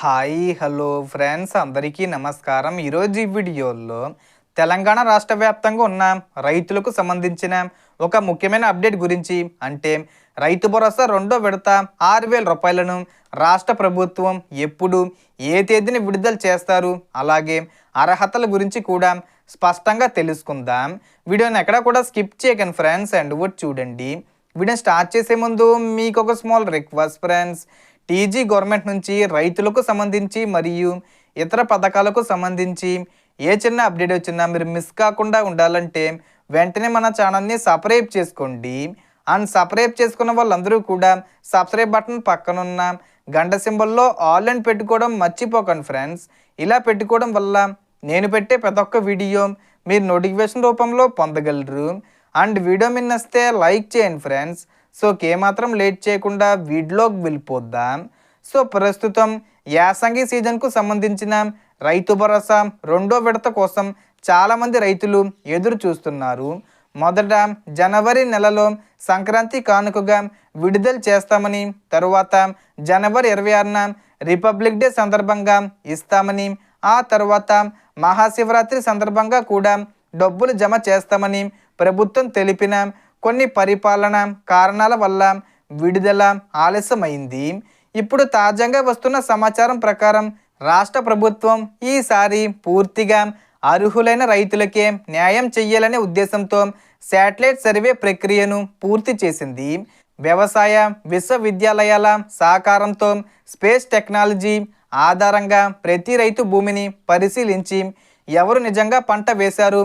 Hi hello friends అందరికీ నమస్కారం. ఈరోజు ఈ వీడియోలో తెలంగాణ రాష్ట్ర వ్యాప్తంగా ఉన్న రైతులకు సంబంధించిన ఒక ముఖ్యమైన అప్డేట్ గురించి, అంటే రైతు భరోసా రెండో విడత 6,000 రూపాయలను రాష్ట్ర ప్రభుత్వం ఎప్పుడు ఏ తేదీని విడుదల చేస్తారు, అలాగే అర్హతల గురించి కూడా స్పష్టంగా తెలుసుకుందాం. వీడియోని ఎక్కడా కూడా స్కిప్ చేయకండి ఫ్రెండ్స్, అండ్ కూడా చూడండి. వీడియో స్టార్ట్ చేసే ముందు మీకు ఒక small request friends. TG government నుంచి రైతులకు సంబంధించి మరియు ఇతర పథకాలకు సంబంధించి ఏ చిన్న అప్డేట్ వచ్చినా మీరు మిస్ కాకుండా ఉండాలంటే వెంటనే మన ఛానల్ని సబ్స్క్రైబ్ చేసుకోండి. అండ్ సబ్స్క్రైబ్ చేసుకున్న వాళ్ళందరూ కూడా సబ్స్క్రైబ్ బటన్ పక్కనున్న గంట సింబల్లో ఆల్ అని పెట్టుకోవడం మర్చిపోకండి ఫ్రెండ్స్. ఇలా పెట్టుకోవడం వల్ల నేను పెట్టే ప్రతి ఒక్క వీడియో మీరు నోటిఫికేషన్ రూపంలో పొందగలరు. అండ్ వీడియో మీద నచ్చితే లైక్ చేయండి ఫ్రెండ్స్. సో ఏమాత్రం లేట్ చేయకుండా వీడియోకి వెళ్ళిపోద్దాం. సో ప్రస్తుతం యాసంగి సీజన్కు సంబంధించిన రైతు భరోసా రెండో విడత కోసం చాలామంది రైతులు ఎదురు చూస్తున్నారు. మొదట జనవరి నెలలో సంక్రాంతి కానుకగా విడుదల చేస్తామని, తరువాత జనవరి 26న రిపబ్లిక్ డే సందర్భంగా ఇస్తామని, ఆ తర్వాత మహాశివరాత్రి సందర్భంగా కూడా డబ్బులు జమ చేస్తామని ప్రభుత్వం తెలిపిన కొన్ని పరిపాలన కారణాల వల్ల విడుదల ఆలస్యమైంది. ఇప్పుడు తాజాగా వస్తున్న సమాచారం ప్రకారం రాష్ట్ర ప్రభుత్వం ఈసారి పూర్తిగా అర్హులైన రైతులకే న్యాయం చేయాలనే ఉద్దేశంతో శాటిలైట్ సర్వే ప్రక్రియను పూర్తి చేసింది. వ్యవసాయ విశ్వవిద్యాలయాల సహకారంతో స్పేస్ టెక్నాలజీ ఆధారంగా ప్రతి రైతు భూమిని పరిశీలించి ఎవరు నిజంగా పంట వేశారు,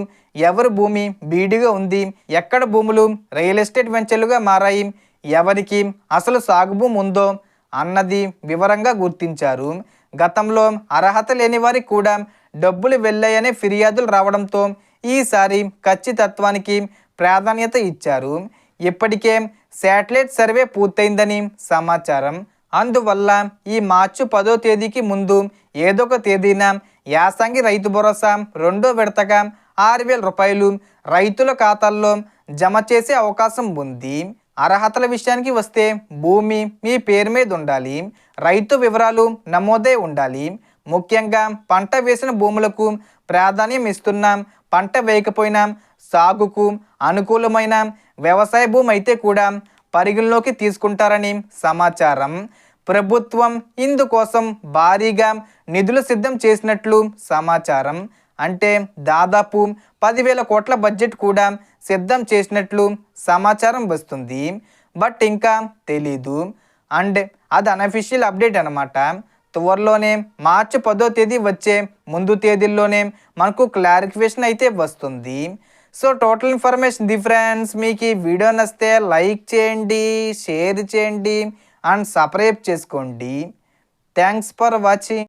ఎవరి భూమి బీడుగా ఉంది, ఎక్కడ భూములు రియల్ ఎస్టేట్ వెంచర్లుగా మారాయి, ఎవరికి అసలు సాగు భూమి ఉందో అన్నది వివరంగా గుర్తించారు. గతంలో అర్హత లేని వారికి కూడా డబ్బులు వెళ్ళాయనే ఫిర్యాదులు రావడంతో ఈసారి ఖచ్చితత్వానికి ప్రాధాన్యత ఇచ్చారు. ఇప్పటికే శాటిలైట్ సర్వే పూర్తయిందని సమాచారం. అందువల్ల ఈ మార్చి 10వ తేదీకి ముందు ఏదో ఒక తేదీన యాసంగి రైతు భరోసా రెండో విడతగా 6,000 రూపాయలు రైతుల ఖాతాల్లో జమ చేసే అవకాశం ఉంది. అర్హతల విషయానికి వస్తే భూమి మీ పేరు మీద ఉండాలి, రైతు వివరాలు నమోదై ఉండాలి. ముఖ్యంగా పంట వేసిన భూములకు ప్రాధాన్యం ఇస్తున్నాం. పంట వేయకపోయినా సాగుకు అనుకూలమైన వ్యవసాయ భూమి అయితే కూడా పరిగణలోకి తీసుకుంటారని సమాచారం. ప్రభుత్వం ఇందుకోసం భారీగా నిధులు సిద్ధం చేసినట్లు సమాచారం. అంటే దాదాపు 10,000 కోట్ల బడ్జెట్ కూడా సిద్ధం చేసినట్లు సమాచారం వస్తుంది. బట్ ఇంకా తెలీదు. అండ్ అది అన్అఫీషియల్ అప్డేట్ అనమాట. త్వరలోనే మార్చి 10వ తేదీ వచ్చే ముందు తేదీల్లోనే మనకు క్లారిఫికేషన్ అయితే వస్తుంది. So total information the friends. మీకు ఈ వీడియో నచ్చితే లైక్ చేయండి, షేర్ చేయండి అండ్ సబ్స్క్రైబ్ చేసుకోండి. Thanks for watching.